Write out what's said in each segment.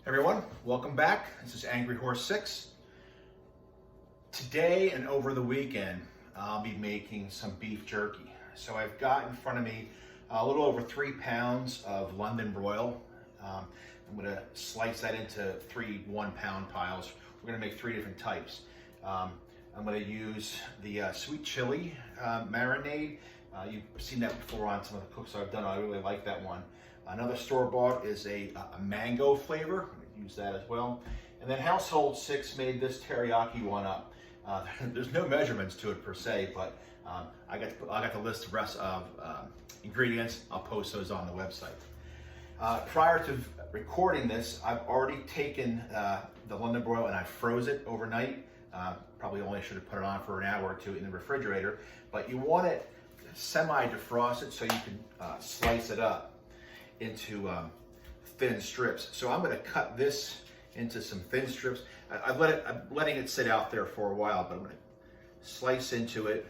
Everyone, welcome back. This is Angry Horse 6. Today and over the weekend, I'll be making some beef jerky. So I've got in front of me a little over 3 pounds of London Broil. I'm gonna slice that into 3 1-pound piles. We're gonna make 3 different types. I'm gonna use the sweet chili marinade. You've seen that before on some of the cooks I've done. I really like that one. Another store-bought is a mango flavor. I'm gonna use that as well. And then Household 6 made this teriyaki one up. There's no measurements to it per se, but I got the list of rest of ingredients. I'll post those on the website. Prior to recording this, I've already taken the London Broil and I froze it overnight. Probably only should have put it on for an hour or two in the refrigerator, but you want it semi-defrosted so you can slice it up into thin strips. So I'm going to cut this into some thin strips. I'm letting it sit out there for a while, but I'm going to slice into it.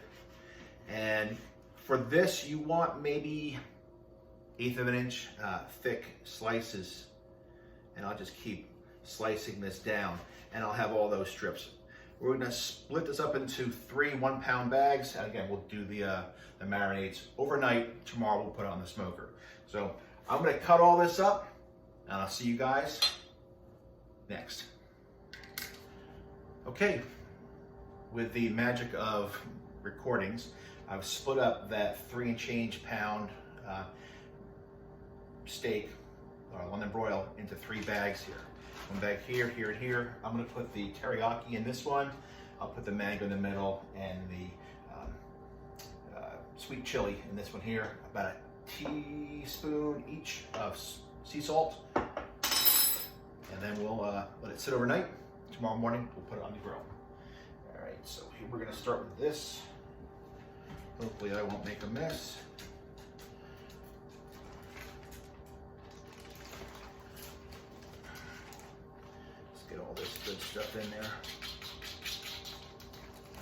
And for this, you want maybe 1/8 of an inch thick slices, and I'll just keep slicing this down, and I'll have all those strips. We're going to split this up into 3 1-pound bags, and again, we'll do the marinades overnight. Tomorrow we'll put it on the smoker. So I'm going to cut all this up, and I'll see you guys next. Okay, with the magic of recordings, I've split up that 3 and change pound steak, or London Broil, into 3 bags here. 1 bag here, here, and here. I'm going to put the teriyaki in this one. I'll put the mango in the middle, and the sweet chili in this one here. About a teaspoon each of sea salt, and then we'll let it sit overnight. Tomorrow morning we'll put it on the grill. All right, so here we're going to start with this. Hopefully I won't make a mess. Let's get all this good stuff in there.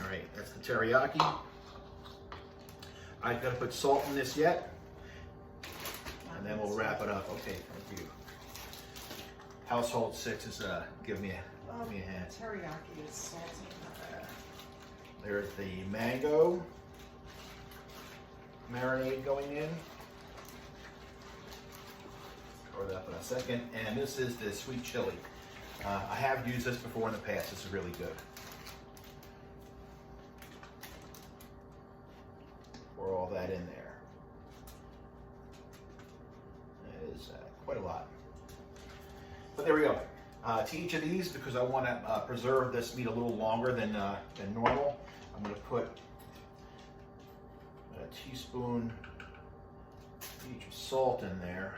All right, that's the teriyaki. I've got to put salt in this yet, and then we'll wrap it up. Okay, thank you. Household 6 is give me a hand. Teriyaki is salty. There's the mango marinade going in. Throw that up in a second. And this is the sweet chili. I have used this before in the past. This is really good. Pour all that in there. That is quite a lot. But there we go. To each of these, because I want to preserve this meat a little longer than normal, I'm going to put a teaspoon each of salt in there.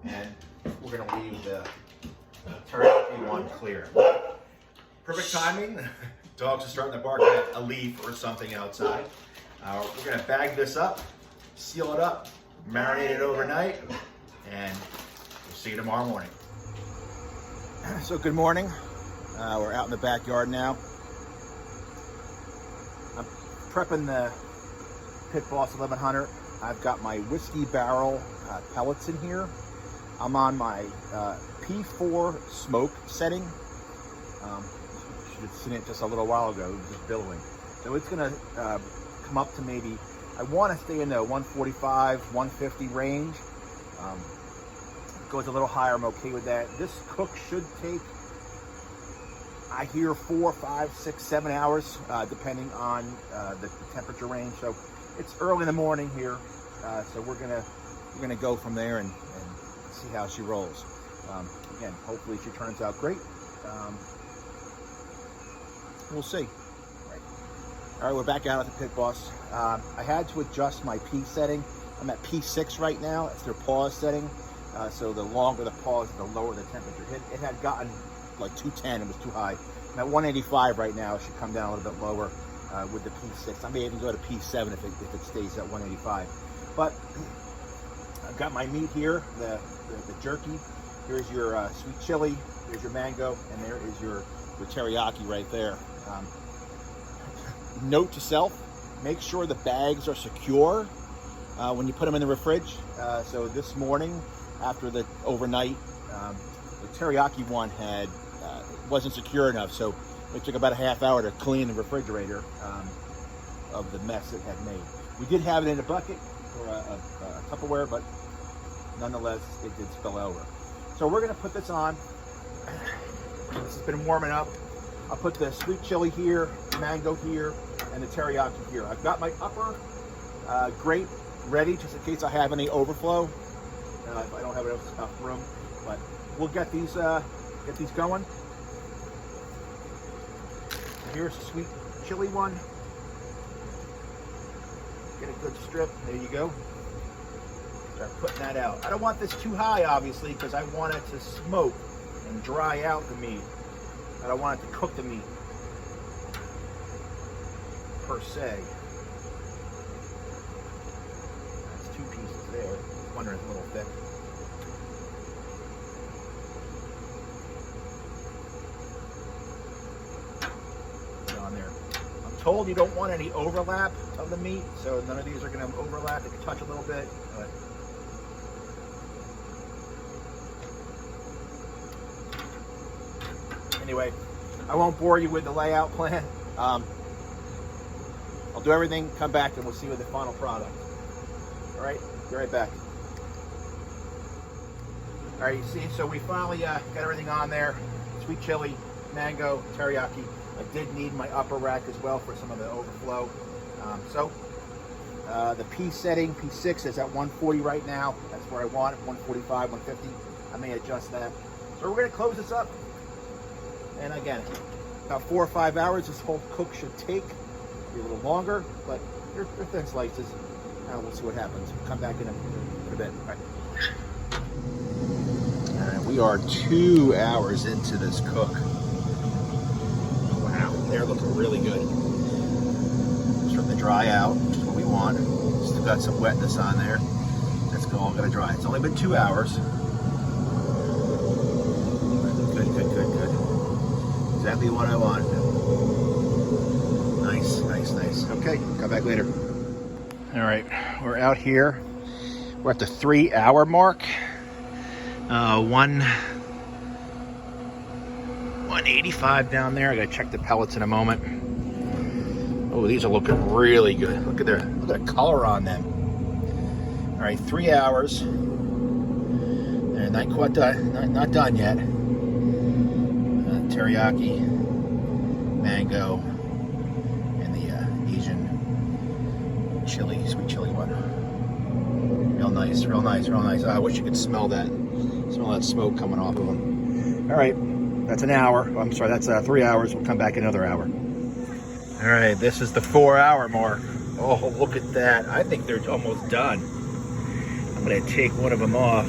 And we're going to leave the teriyaki one clear. Perfect timing. Dogs are starting to bark at a leaf or something outside. We're going to bag this up, seal it up, marinate it overnight, and we'll see you tomorrow morning. So good morning. We're out in the backyard now. I'm prepping the Pit Boss 1100. I've got my whiskey barrel pellets in here. I'm on my P4 smoke setting. You should have seen it just a little while ago. It was just billowing. So it's going to come up to maybe, I want to stay in the 145, 150 range. It goes a little higher, I'm okay with that. This cook should take, I hear 4, 5, 6, 7 hours, depending on the temperature range. So it's early in the morning here, so we're gonna go from there and see how she rolls. Again, hopefully she turns out great. We'll see. All right, we're back out at the Pit Boss. I had to adjust my P setting. I'm at P6 right now. That's their pause setting. So the longer the pause, the lower the temperature. It had gotten like 210. It was too high. I'm at 185 right now. It should come down a little bit lower with the P6. I may even go to P7 if it stays at 185. But I've got my meat here, the jerky. Here's your sweet chili. Here's your mango, and there is your teriyaki right there. Note to self, make sure the bags are secure when you put them in the fridge. So this morning, after the overnight. The teriyaki one wasn't secure enough, so it took about a half hour to clean the refrigerator of the mess it had made. We did have it in a bucket or a Tupperware, but nonetheless, it did spill over. So we're gonna put this on. This has been warming up. I'll put the sweet chili here, mango here, and the teriyaki here. I've got my upper grate ready just in case I have any overflow. If I don't have enough room, but we'll get these going. Here's the sweet chili one. Get a good strip. There you go. Start putting that out. I don't want this too high, obviously, because I want it to smoke and dry out the meat. I don't want it to cook the meat per se. That's 2 pieces there. Wondering it's a little thick. Put it on there. I'm told you don't want any overlap of the meat, so none of these are going to overlap. They can touch a little bit, but anyway, I won't bore you with the layout plan. I'll do everything, come back, and we'll see with the final product. All right, be right back. All right, you see, so we finally got everything on there. Sweet chili, mango, teriyaki. I did need my upper rack as well for some of the overflow. The P setting, P6 is at 140 right now. That's where I want it, 145, 150. I may adjust that. So we're gonna close this up. And again, about 4 or 5 hours this whole cook should take. Be a little longer, but they're thin slices. Now we'll see what happens. Come back in a bit. All right. All right, we are 2 hours into this cook. Wow, they're looking really good. Starting to dry out. That's what we want. Still got some wetness on there. That's all gonna dry. It's only been 2 hours. Good. Exactly what I want. Nice. Okay, come back later. All right, we're out here. We're at the 3 hour mark. 185 down there. I gotta check the pellets in a moment. Oh, these are looking really good. Look at the color on them. All right, 3 hours. And not quite done, not done yet. Teriyaki, mango, and the Asian chili, sweet chili one. Real nice. I wish you could smell that smoke coming off of them. All right, that's an hour. I'm sorry, that's 3 hours. We'll come back another hour. All right, this is the 4 hour mark. Oh, look at that. I think they're almost done. I'm gonna take one of them off.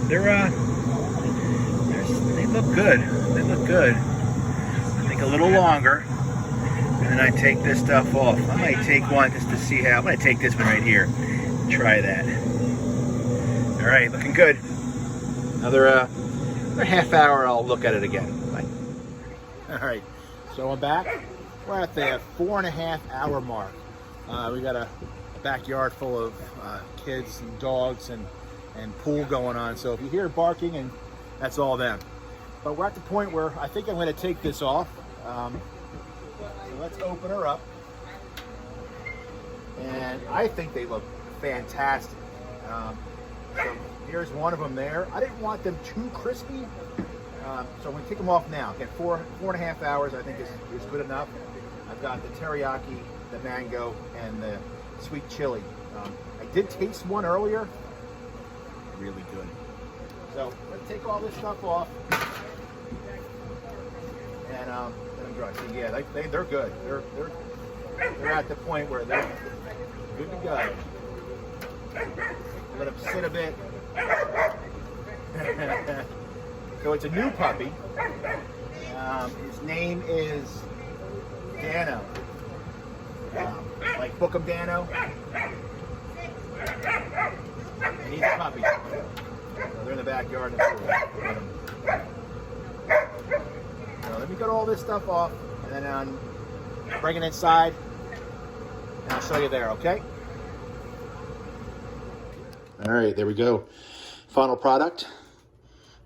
They look good. I think a little longer. And then I take this stuff off. I might take one just to see how. I'm gonna take this one right here. Try that. All right, looking good. Another half hour, I'll look at it again. Bye. All right, so I'm back. We're at the 4.5 hour mark. We got a backyard full of kids and dogs and pool going on. So if you hear barking, and that's all them. But we're at the point where I think I'm going to take this off. So let's open her up. And I think they look fantastic. So here's one of them there. I didn't want them too crispy. So I'm going to take them off now. Again, 4.5 hours I think is good enough. I've got the teriyaki, the mango, and the sweet chili. I did taste one earlier. Really good. So let's take all this stuff off. And let them dry. So yeah, they're good. They're at the point where they're good to go. Let them sit a bit. So it's a new puppy. His name is Dano. Like Book of Dano. And he's a puppy. So they're in the backyard. So let me get all this stuff off, and then bring it inside, and I'll show you there, okay? All right, there we go. Final product.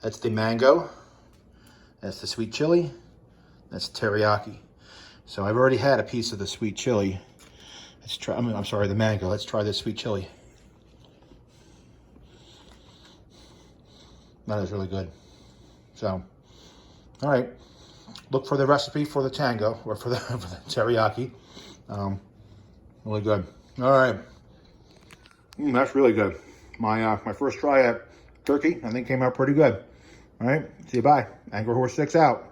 That's the mango. That's the sweet chili. That's teriyaki. So I've already had a piece of the sweet chili. Let's try, I'm sorry, the mango. Let's try this sweet chili. That is really good. So, all right. Look for the recipe for the tango, or for the teriyaki. Really good. All right. That's really good. My first try at turkey, I think, came out pretty good. All right. See you. Bye. Angry Horse 6 out.